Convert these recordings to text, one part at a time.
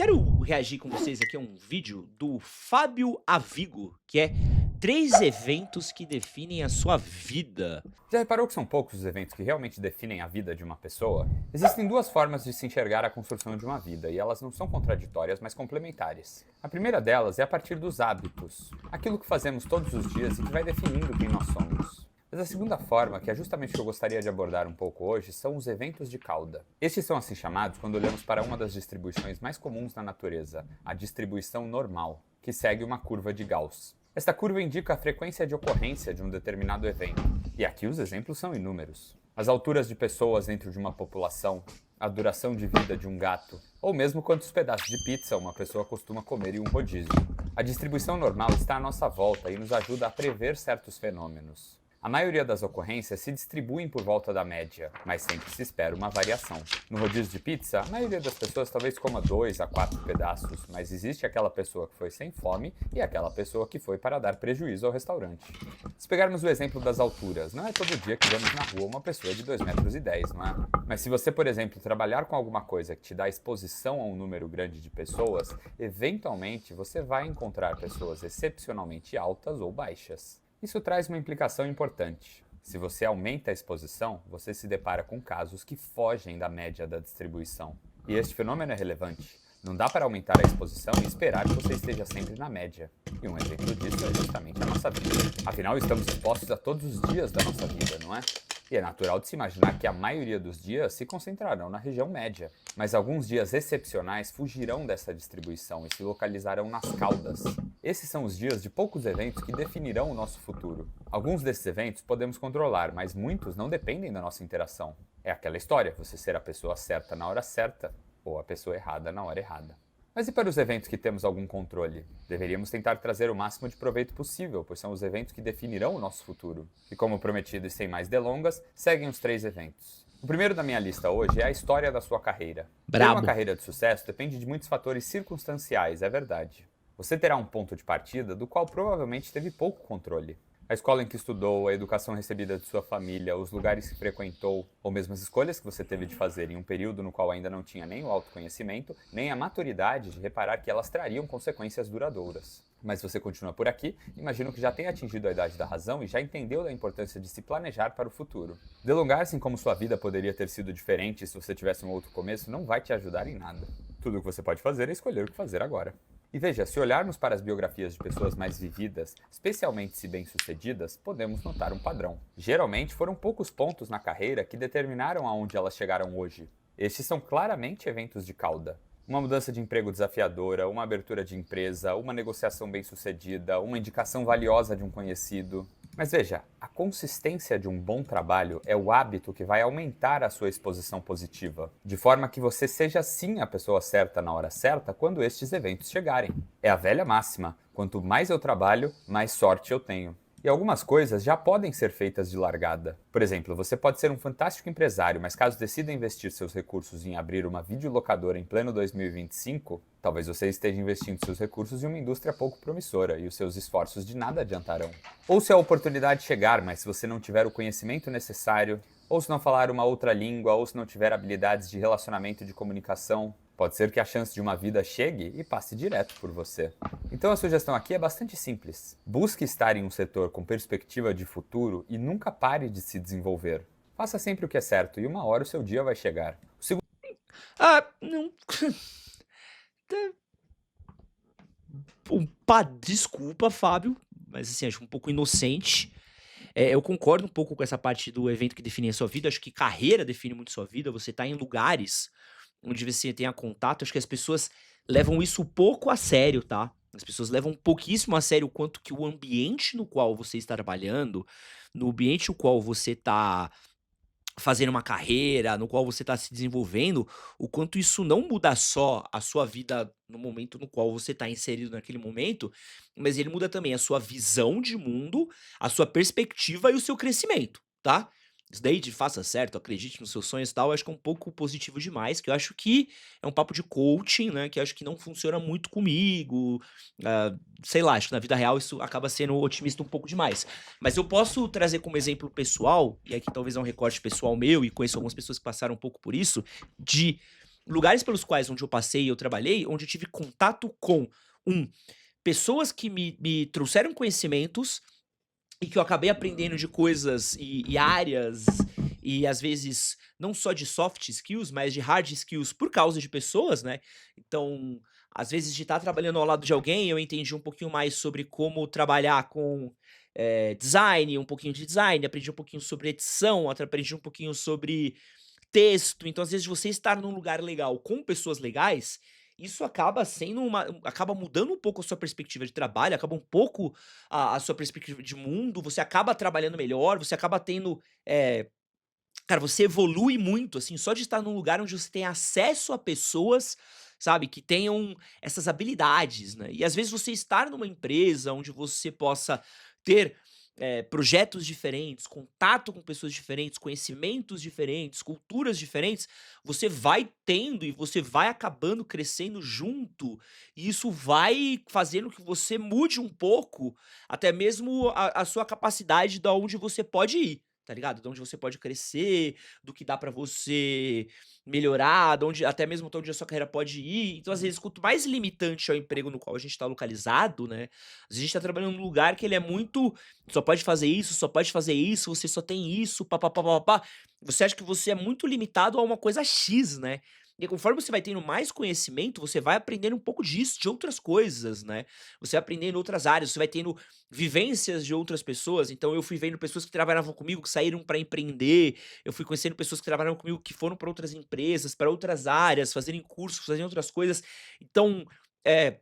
quero reagir com vocês aqui a um vídeo do Fábio Avigo, que é 3 eventos que definem a sua vida. Já reparou que são poucos os eventos que realmente definem a vida de uma pessoa? Existem duas formas de se enxergar a construção de uma vida, e elas não são contraditórias, mas complementares. A primeira delas é a partir dos hábitos, aquilo que fazemos todos os dias e que vai definindo quem nós somos. Mas a segunda forma, que é justamente o que eu gostaria de abordar um pouco hoje, são os eventos de cauda. Estes são assim chamados quando olhamos para uma das distribuições mais comuns na natureza, a distribuição normal, que segue uma curva de Gauss. Esta curva indica a frequência de ocorrência de um determinado evento, e aqui os exemplos são inúmeros. As alturas de pessoas dentro de uma população, a duração de vida de um gato, ou mesmo quantos pedaços de pizza uma pessoa costuma comer em um rodízio. A distribuição normal está à nossa volta e nos ajuda a prever certos fenômenos. A maioria das ocorrências se distribuem por volta da média, mas sempre se espera uma variação. No rodízio de pizza, a maioria das pessoas talvez coma 2 a 4 pedaços, mas existe aquela pessoa que foi sem fome e aquela pessoa que foi para dar prejuízo ao restaurante. Se pegarmos o exemplo das alturas, não é todo dia que vemos na rua uma pessoa de 2,10 m, não é? Mas se você, por exemplo, trabalhar com alguma coisa que te dá exposição a um número grande de pessoas, eventualmente você vai encontrar pessoas excepcionalmente altas ou baixas. Isso traz uma implicação importante. Se você aumenta a exposição, você se depara com casos que fogem da média da distribuição. E este fenômeno é relevante. Não dá para aumentar a exposição e esperar que você esteja sempre na média. E um exemplo disso é justamente a nossa vida. Afinal, estamos expostos a todos os dias da nossa vida, não é? E é natural de se imaginar que a maioria dos dias se concentrarão na região média. Mas alguns dias excepcionais fugirão dessa distribuição e se localizarão nas caudas. Esses são os dias de poucos eventos que definirão o nosso futuro. Alguns desses eventos podemos controlar, mas muitos não dependem da nossa interação. É aquela história, você ser a pessoa certa na hora certa, ou a pessoa errada na hora errada. Mas e para os eventos que temos algum controle? Deveríamos tentar trazer o máximo de proveito possível, pois são os eventos que definirão o nosso futuro. E como prometido e sem mais delongas, seguem os 3 eventos. O primeiro da minha lista hoje é a história da sua carreira. Ter uma carreira de sucesso depende de muitos fatores circunstanciais, é verdade. Você terá um ponto de partida do qual provavelmente teve pouco controle. A escola em que estudou, a educação recebida de sua família, os lugares que frequentou, ou mesmo as escolhas que você teve de fazer em um período no qual ainda não tinha nem o autoconhecimento, nem a maturidade de reparar que elas trariam consequências duradouras. Mas você continua por aqui, imagino que já tenha atingido a idade da razão e já entendeu da importância de se planejar para o futuro. Delongar-se em como sua vida poderia ter sido diferente se você tivesse um outro começo não vai te ajudar em nada. Tudo o que você pode fazer é escolher o que fazer agora. E veja, se olharmos para as biografias de pessoas mais vividas, especialmente se bem-sucedidas, podemos notar um padrão. Geralmente foram poucos pontos na carreira que determinaram aonde elas chegaram hoje. Estes são claramente eventos de cauda. Uma mudança de emprego desafiadora, uma abertura de empresa, uma negociação bem-sucedida, uma indicação valiosa de um conhecido. Mas veja, a consistência de um bom trabalho é o hábito que vai aumentar a sua exposição positiva, de forma que você seja sim a pessoa certa na hora certa quando estes eventos chegarem. É a velha máxima, quanto mais eu trabalho, mais sorte eu tenho. E algumas coisas já podem ser feitas de largada. Por exemplo, você pode ser um fantástico empresário, mas caso decida investir seus recursos em abrir uma videolocadora em pleno 2025, talvez você esteja investindo seus recursos em uma indústria pouco promissora e os seus esforços de nada adiantarão. Ou se a oportunidade chegar, mas se você não tiver o conhecimento necessário, ou se não falar uma outra língua, ou se não tiver habilidades de relacionamento e de comunicação, pode ser que a chance de uma vida chegue e passe direto por você. Então a sugestão aqui é bastante simples. Busque estar em um setor com perspectiva de futuro e nunca pare de se desenvolver. Faça sempre o que é certo e uma hora o seu dia vai chegar. Não. Desculpa, Fábio, mas assim, acho um pouco inocente. Eu concordo um pouco com essa parte do evento que define a sua vida. Acho que carreira define muito sua vida. Você tá em lugares onde você tenha contato. Acho que as pessoas levam isso pouco a sério, tá? As pessoas levam pouquíssimo a sério o quanto que o ambiente no qual você está trabalhando, no ambiente no qual você está fazendo uma carreira, no qual você está se desenvolvendo, o quanto isso não muda só a sua vida no momento no qual você está inserido naquele momento, mas ele muda também a sua visão de mundo, a sua perspectiva e o seu crescimento, tá? Isso daí de faça certo, acredite nos seus sonhos e tal, eu acho que é um pouco positivo demais, que eu acho que é um papo de coaching, né, que eu acho que não funciona muito comigo, sei lá, acho que na vida real isso acaba sendo otimista um pouco demais. Mas eu posso trazer como exemplo pessoal, e aqui talvez é um recorte pessoal meu, e conheço algumas pessoas que passaram um pouco por isso, de lugares pelos quais onde eu passei e eu trabalhei, onde eu tive contato com, um, pessoas que me trouxeram conhecimentos e que eu acabei aprendendo de coisas e áreas, e às vezes não só de soft skills, mas de hard skills por causa de pessoas, né. Então, às vezes de estar trabalhando ao lado de alguém, eu entendi um pouquinho mais sobre como trabalhar com, design, um pouquinho de design, aprendi um pouquinho sobre edição, aprendi um pouquinho sobre texto. Então, às vezes, você estar num lugar legal com pessoas legais, isso acaba sendo acaba mudando um pouco a sua perspectiva de trabalho, acaba um pouco a sua perspectiva de mundo, você acaba trabalhando melhor, você acaba tendo, cara, você evolui muito, assim, só de estar num lugar onde você tem acesso a pessoas, sabe, que tenham essas habilidades, né. E às vezes você estar numa empresa onde você possa ter, projetos diferentes, contato com pessoas diferentes, conhecimentos diferentes, culturas diferentes, você vai tendo e você vai acabando crescendo junto, e isso vai fazendo que você mude um pouco, até mesmo a sua capacidade da onde você pode ir. Tá ligado? De onde você pode crescer, do que dá pra você melhorar, de onde até mesmo até onde a sua carreira pode ir. Então, às vezes, quanto mais limitante é o emprego no qual a gente tá localizado, né, a gente tá trabalhando num lugar que ele é muito: "Só pode fazer isso, só pode fazer isso, você só tem isso, pá-pá-pá, pá-pá-pá". Você acha que você é muito limitado a uma coisa X, né. E conforme você vai tendo mais conhecimento, você vai aprendendo um pouco disso, de outras coisas, né. Você vai aprendendo outras áreas, você vai tendo vivências de outras pessoas. Então eu fui vendo pessoas que trabalhavam comigo, que saíram para empreender, eu fui conhecendo pessoas que trabalhavam comigo, que foram para outras empresas, para outras áreas, fazerem cursos, fazerem outras coisas. Então, eh,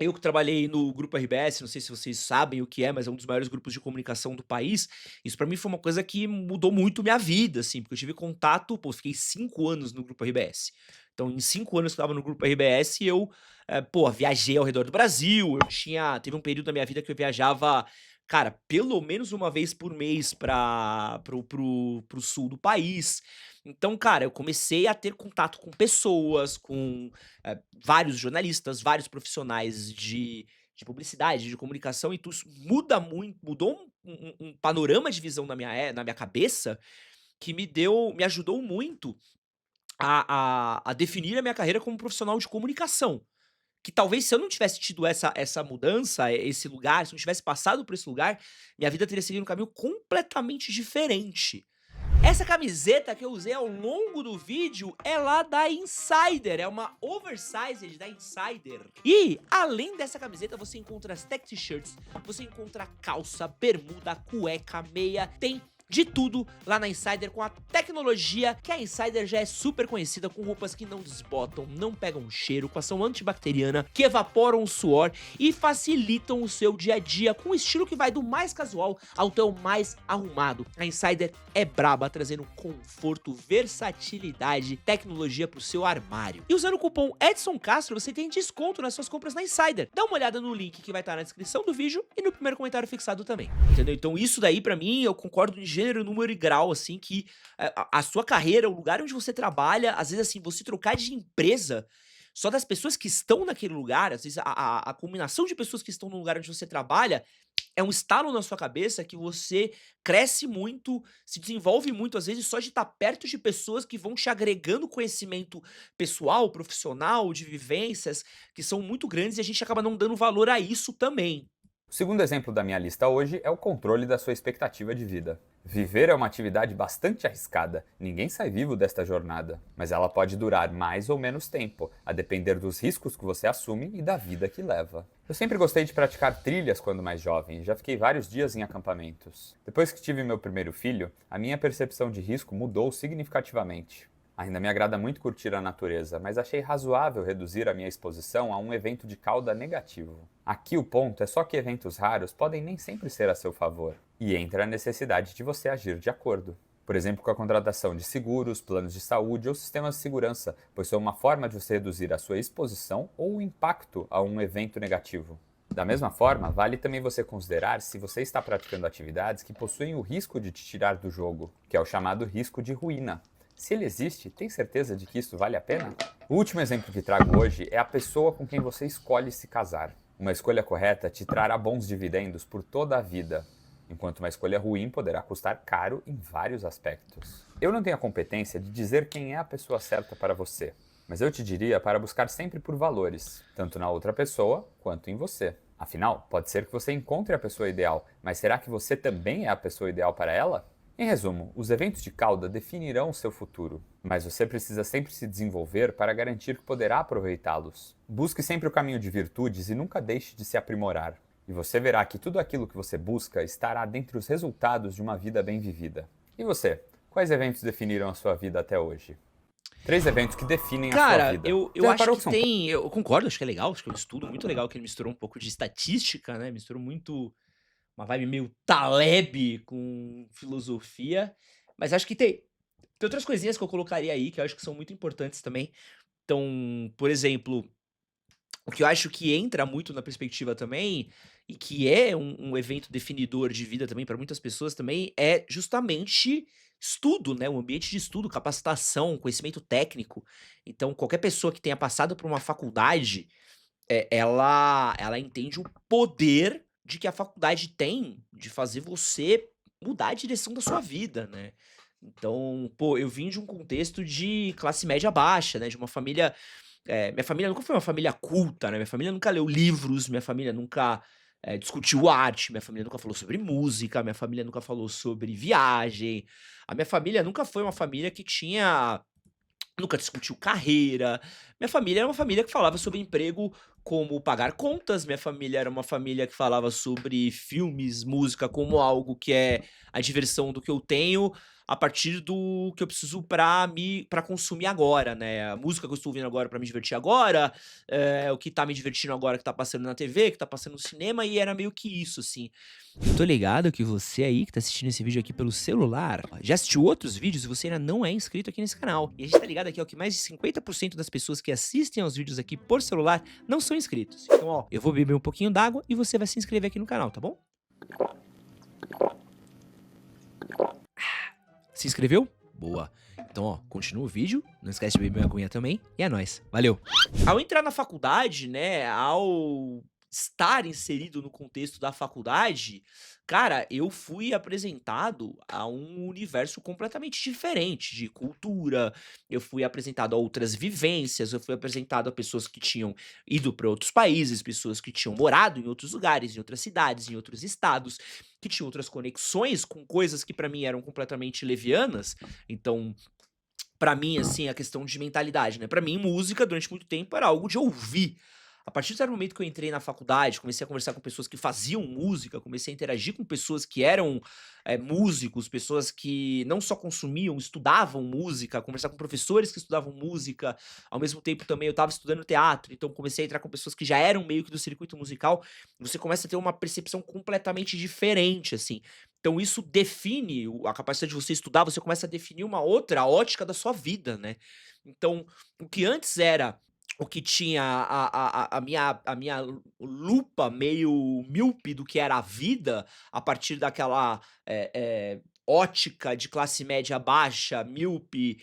eu que trabalhei no Grupo RBS, não sei se vocês sabem o que é, mas é um dos maiores grupos de comunicação do país. Isso pra mim foi uma coisa que mudou muito minha vida, assim, porque eu tive contato, pô, fiquei 5 anos no Grupo RBS. Então, em 5 anos que eu estava no Grupo RBS, eu, pô, viajei ao redor do Brasil, teve um período da minha vida que eu viajava, cara, pelo menos uma vez por mês para o sul do país. Então, cara, eu comecei a ter contato com pessoas, com vários jornalistas, vários profissionais de publicidade, de comunicação, e tudo isso mudou um panorama de visão na minha cabeça, que me ajudou muito a definir a minha carreira como profissional de comunicação. Que talvez se eu não tivesse tido essa mudança, esse lugar, se eu não tivesse passado por esse lugar, minha vida teria seguido um caminho completamente diferente. Essa camiseta que eu usei ao longo do vídeo é lá da Insider, é uma oversized da Insider. E, além dessa camiseta, você encontra as tech t-shirts, você encontra calça, bermuda, cueca, meia, tem de tudo lá na Insider com a tecnologia que a Insider já é super conhecida, com roupas que não desbotam, não pegam cheiro, com ação antibacteriana, que evaporam o suor e facilitam o seu dia a dia, com um estilo que vai do mais casual ao teu mais arrumado. A Insider é braba, trazendo conforto, versatilidade, tecnologia pro seu armário. E usando o cupom Edson Castro, você tem desconto nas suas compras na Insider. Dá uma olhada no link que vai estar na descrição do vídeo e no primeiro comentário fixado também. Entendeu? Então isso daí pra mim, eu concordo em gênero, número e grau, assim, que a sua carreira, o lugar onde você trabalha, às vezes, assim, você trocar de empresa, só das pessoas que estão naquele lugar, às vezes a combinação de pessoas que estão no lugar onde você trabalha, é um estalo na sua cabeça que você cresce muito, se desenvolve muito, às vezes, só de estar perto de pessoas que vão te agregando conhecimento pessoal, profissional, de vivências, que são muito grandes, e a gente acaba não dando valor a isso também. O segundo exemplo da minha lista hoje é o controle da sua expectativa de vida. Viver é uma atividade bastante arriscada, ninguém sai vivo desta jornada, mas ela pode durar mais ou menos tempo, a depender dos riscos que você assume e da vida que leva. Eu sempre gostei de praticar trilhas quando mais jovem, e já fiquei vários dias em acampamentos. Depois que tive meu primeiro filho, a minha percepção de risco mudou significativamente. Ainda me agrada muito curtir a natureza, mas achei razoável reduzir a minha exposição a um evento de cauda negativo. Aqui o ponto é só que eventos raros podem nem sempre ser a seu favor, e entra a necessidade de você agir de acordo. Por exemplo, com a contratação de seguros, planos de saúde ou sistemas de segurança, pois são uma forma de você reduzir a sua exposição ou o impacto a um evento negativo. Da mesma forma, vale também você considerar se você está praticando atividades que possuem o risco de te tirar do jogo, que é o chamado risco de ruína. Se ele existe, tem certeza de que isso vale a pena? O último exemplo que trago hoje é a pessoa com quem você escolhe se casar. Uma escolha correta te trará bons dividendos por toda a vida, enquanto uma escolha ruim poderá custar caro em vários aspectos. Eu não tenho a competência de dizer quem é a pessoa certa para você, Mas eu te diria para buscar sempre por valores, tanto na outra pessoa quanto em você. Afinal, pode ser que você encontre a pessoa ideal, mas será que você também é a pessoa ideal para ela? Em resumo, os eventos de cauda definirão o seu futuro, mas você precisa sempre se desenvolver para garantir que poderá aproveitá-los. Busque sempre o caminho de virtudes e nunca deixe de se aprimorar. E você verá que tudo aquilo que você busca estará dentre os resultados de uma vida bem vivida. E você? Quais eventos definiram a sua vida até hoje? 3 eventos que definem a sua Cara, vida. eu Já acho reparou que que são tem. Eu concordo, acho que é legal, acho que é um estudo muito legal que ele misturou um pouco de estatística, né? Misturou muito uma vibe meio Taleb com filosofia. Mas acho que tem outras coisinhas que eu colocaria aí que eu acho que são muito importantes também. Então, por exemplo, o que eu acho que entra muito na perspectiva também, e que é um evento definidor de vida também para muitas pessoas também, é justamente estudo, né, um ambiente de estudo, capacitação, conhecimento técnico. Então qualquer pessoa que tenha passado por uma faculdade, ela entende o poder de que a faculdade tem de fazer você mudar a direção da sua vida, né. Então, pô, eu vim de um contexto de classe média baixa, né, de uma família minha família nunca foi uma família culta, né, minha família nunca leu livros, minha família nunca, discutiu arte, minha família nunca falou sobre música, minha família nunca falou sobre viagem, a minha família nunca foi uma família que tinha nunca discutiu carreira. Minha família era uma família que falava sobre emprego, como pagar contas, minha família era uma família que falava sobre filmes, música como algo que é a diversão do que eu tenho, a partir do que eu preciso para consumir agora, né. A música que eu estou ouvindo agora para me divertir agora, o que tá me divertindo agora que tá passando na TV, que tá passando no cinema, e era meio que isso, assim. Eu tô ligado que você aí que tá assistindo esse vídeo aqui pelo celular, já assistiu outros vídeos e você ainda não é inscrito aqui nesse canal. E a gente tá ligado aqui, ó, que mais de 50% das pessoas que assistem aos vídeos aqui por celular não são inscritos. Então, ó, eu vou beber um pouquinho d'água e você vai se inscrever aqui no canal, tá bom? Se inscreveu? Boa. Então, ó, continua o vídeo, não esquece de beber uma aguinha também, e é nóis. Valeu! Ao entrar na faculdade, né, ao estar inserido no contexto da faculdade, cara, eu fui apresentado a um universo completamente diferente de cultura, eu fui apresentado a outras vivências, eu fui apresentado a pessoas que tinham ido para outros países, pessoas que tinham morado em outros lugares, em outras cidades, em outros estados, que tinham outras conexões com coisas que pra mim eram completamente levianas. Então, pra mim, assim, a questão de mentalidade, né, pra mim música durante muito tempo era algo de ouvir. A partir do certo momento que eu entrei na faculdade, comecei a conversar com pessoas que faziam música, comecei a interagir com pessoas que eram, músicos, pessoas que não só consumiam, estudavam música, conversar com professores que estudavam música, ao mesmo tempo também eu estava estudando teatro, então comecei a entrar com pessoas que já eram meio que do circuito musical, você começa a ter uma percepção completamente diferente, assim. Então isso define a capacidade de você estudar, você começa a definir uma outra ótica da sua vida, né. Então, o que antes era o que tinha a minha lupa meio míope do que era a vida, a partir daquela, ótica de classe média baixa, míope,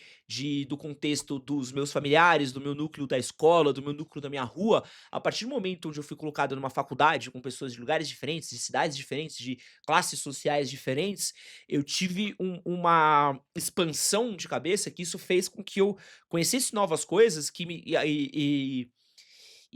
do contexto dos meus familiares, do meu núcleo da escola, do meu núcleo da minha rua, a partir do momento onde eu fui colocado numa faculdade com pessoas de lugares diferentes, de cidades diferentes, de classes sociais diferentes, eu tive uma expansão de cabeça que isso fez com que eu conhecesse novas coisas que me e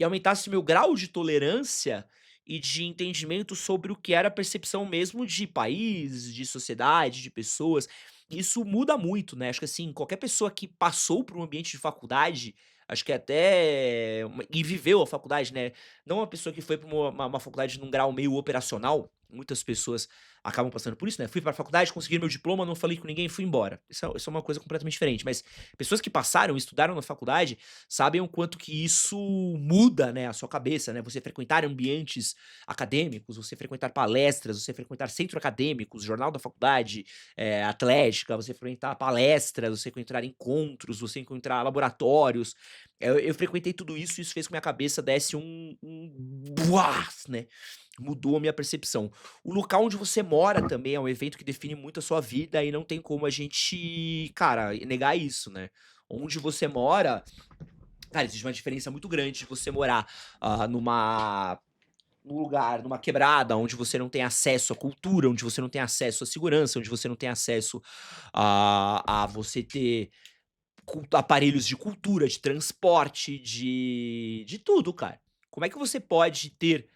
aumentasse meu grau de tolerância e de entendimento sobre o que era a percepção mesmo de país, de sociedade, de pessoas. Isso muda muito, né, acho que, assim, qualquer pessoa que passou por um ambiente de faculdade, acho que até e viveu a faculdade, né, não uma pessoa que foi para uma faculdade num grau meio operacional, muitas pessoas acabam passando por isso, né, fui para a faculdade, consegui meu diploma, não falei com ninguém e fui embora. Isso é uma coisa completamente diferente, mas pessoas que passaram, estudaram na faculdade, sabem o quanto que isso muda, né, a sua cabeça, né, você frequentar ambientes acadêmicos, você frequentar palestras, você frequentar centro acadêmicos, jornal da faculdade, atlética, você frequentar palestras, você frequentar encontros, você encontrar laboratórios. Eu frequentei tudo isso e isso fez com que minha cabeça desse um buás, né, mudou a minha percepção. O local onde você mora também é um evento que define muito a sua vida e não tem como a gente, cara, negar isso, né. Onde você mora, cara, existe uma diferença muito grande de você morar, num lugar, numa quebrada, onde você não tem acesso à cultura, onde você não tem acesso à segurança, onde você não tem acesso a você ter aparelhos de cultura, de transporte, de tudo, cara. Como é que você pode ter,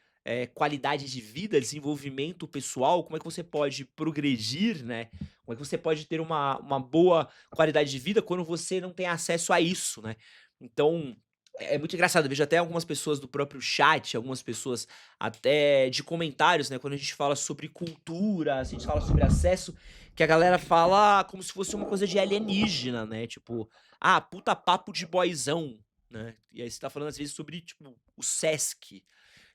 qualidade de vida, desenvolvimento pessoal, como é que você pode progredir, né, como é que você pode ter uma boa qualidade de vida quando você não tem acesso a isso, né. Então, é muito engraçado, eu vejo até algumas pessoas do próprio chat, algumas pessoas até de comentários, né, quando a gente fala sobre cultura, se a gente fala sobre acesso, que a galera fala como se fosse uma coisa de alienígena, né, tipo: "Ah, puta papo de boyzão", né. E aí você tá falando às vezes sobre, tipo, o Sesc.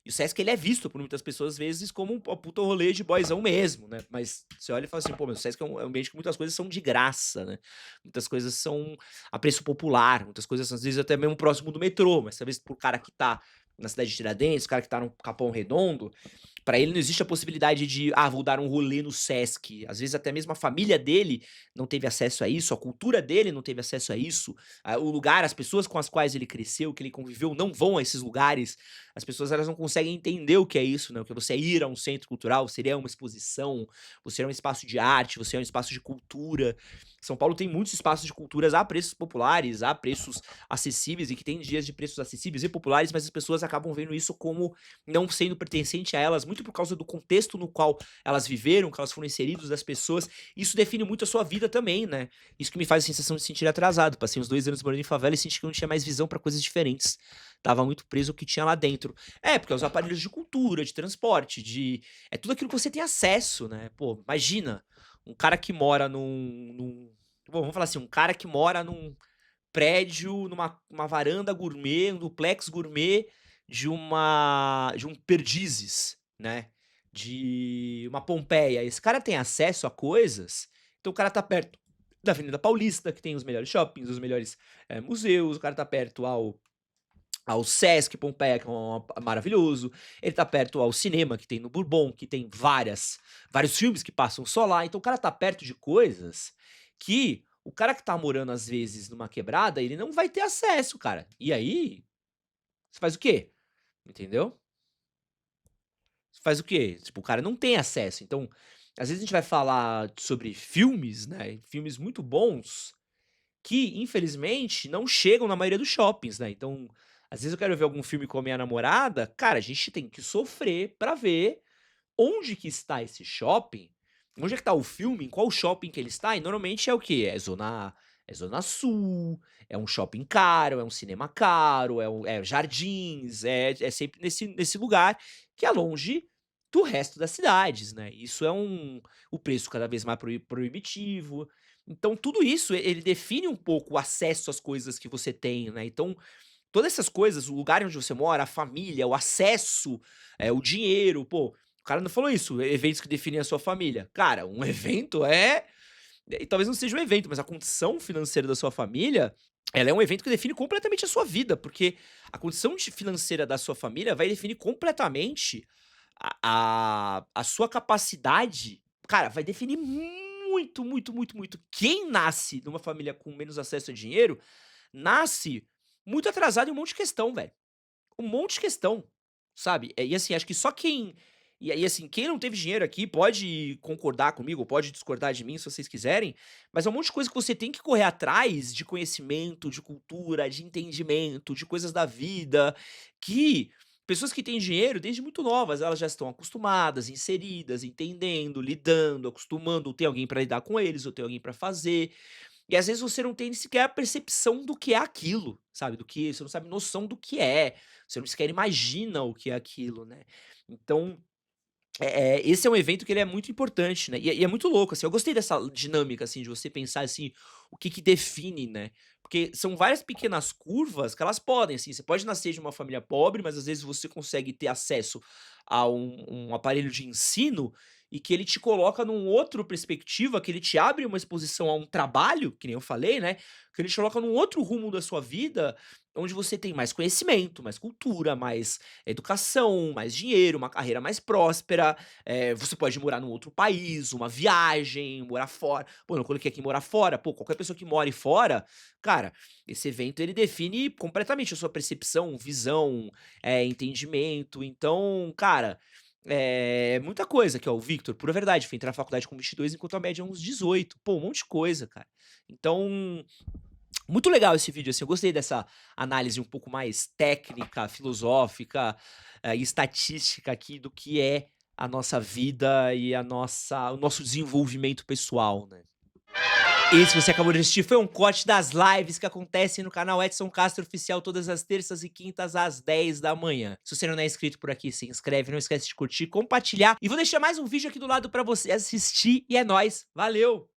E o Sesc ele é visto por muitas pessoas, às vezes, como um puta rolê de boyzão mesmo, né. Mas você olha e fala assim: "Pô, mas o Sesc é um ambiente que muitas coisas são de graça, né. Muitas coisas são a preço popular, muitas coisas, às vezes, até mesmo próximo do metrô, mas talvez para o cara que tá na cidade de Tiradentes, o cara que tá no Capão Redondo, pra ele não existe a possibilidade de: "Ah, vou dar um rolê no Sesc". Às vezes até mesmo a família dele não teve acesso a isso, a cultura dele não teve acesso a isso, o lugar, as pessoas com as quais ele cresceu, que ele conviveu, não vão a esses lugares. As pessoas elas não conseguem entender o que é isso, né, o que é você ir a um centro cultural, seria uma exposição, você é um espaço de arte, você é um espaço de cultura. São Paulo tem muitos espaços de culturas a preços populares, a preços acessíveis e que tem dias de preços acessíveis e populares, mas as pessoas acabam vendo isso como não sendo pertencente a elas, muito por causa do contexto no qual elas viveram, que elas foram inseridos das pessoas. Isso define muito a sua vida também, né. Isso que me faz a sensação de se sentir atrasado. Passei uns 2 anos morando em favela e senti que eu não tinha mais visão pra coisas diferentes. Tava muito preso ao que tinha lá dentro. É, porque os aparelhos de cultura, de transporte, é tudo aquilo que você tem acesso, né. Pô, imagina, um cara que mora bom, vamos falar assim, um cara que mora num prédio, uma varanda gourmet, um duplex gourmet de um Perdizes, né, de uma Pompeia. Esse cara tem acesso a coisas, então o cara tá perto da Avenida Paulista, que tem os melhores shoppings, os melhores, museus, o cara tá perto ao Sesc Pompeia, que é maravilhoso, ele tá perto ao cinema que tem no Bourbon, que tem vários filmes que passam só lá, então o cara tá perto de coisas que o cara que tá morando, às vezes, numa quebrada, ele não vai ter acesso, cara. E aí, você faz o quê? Entendeu? Você faz o quê? Tipo, o cara não tem acesso, então, às vezes a gente vai falar sobre filmes, né, filmes muito bons, que infelizmente não chegam na maioria dos shoppings, né, então, às vezes eu quero ver algum filme com a minha namorada, cara, a gente tem que sofrer pra ver onde que está esse shopping, onde é que tá o filme, em qual shopping que ele está, e normalmente é o quê? É zona sul, é um shopping caro, é um cinema caro, é Jardins, é sempre nesse lugar que é longe do resto das cidades, né. Isso é o preço cada vez mais proibitivo. Então tudo isso ele define um pouco o acesso às coisas que você tem, né. Então, todas essas coisas, o lugar onde você mora, a família, o acesso, o dinheiro, pô, o cara não falou isso, eventos que definem a sua família. Cara, um evento e talvez não seja um evento, mas a condição financeira da sua família, ela é um evento que define completamente a sua vida, porque a condição financeira da sua família vai definir completamente a sua capacidade, cara, vai definir muito, muito, muito, muito. Quem nasce numa família com menos acesso a dinheiro, nasce muito atrasado em um monte de questão, velho. Um monte de questão, sabe. E assim, acho que só quem e aí, assim, quem não teve dinheiro aqui pode concordar comigo, pode discordar de mim se vocês quiserem, mas é um monte de coisa que você tem que correr atrás de conhecimento, de cultura, de entendimento, de coisas da vida, que pessoas que têm dinheiro desde muito novas, elas já estão acostumadas, inseridas, entendendo, lidando, acostumando, ou tem alguém para lidar com eles, ou tem alguém para fazer. E às vezes você não tem sequer a percepção do que é aquilo, sabe, do que você não sabe noção do que é, você não sequer imagina o que é aquilo, né. Então, esse é um evento que ele é muito importante, né, e é muito louco, assim, eu gostei dessa dinâmica, assim, de você pensar, assim, o que que define, né, porque são várias pequenas curvas que elas podem, assim, você pode nascer de uma família pobre, mas às vezes você consegue ter acesso a um aparelho de ensino, e que ele te coloca num outro perspectiva, que ele te abre uma exposição a um trabalho, que nem eu falei, né, que ele te coloca num outro rumo da sua vida, onde você tem mais conhecimento, mais cultura, mais educação, mais dinheiro, uma carreira mais próspera, você pode morar num outro país, uma viagem, morar fora. Pô, eu não coloquei aqui morar fora, pô, qualquer pessoa que more fora, cara, esse evento ele define completamente a sua percepção, visão, entendimento. Então, cara, muita coisa aqui, ó, o Victor, pura verdade, foi entrar na faculdade com 22 enquanto a média é uns 18. Pô, um monte de coisa, cara. Então, Muito legal esse vídeo, assim, eu gostei dessa análise um pouco mais técnica, filosófica, e estatística aqui do que é a nossa vida e o nosso desenvolvimento pessoal, né. Esse que você acabou de assistir foi um corte das lives que acontecem no canal Edson Castro Oficial todas as terças e quintas às 10 da manhã. Se você não é inscrito por aqui, se inscreve, não esquece de curtir, compartilhar e vou deixar mais um vídeo aqui do lado pra você assistir e é nóis, valeu!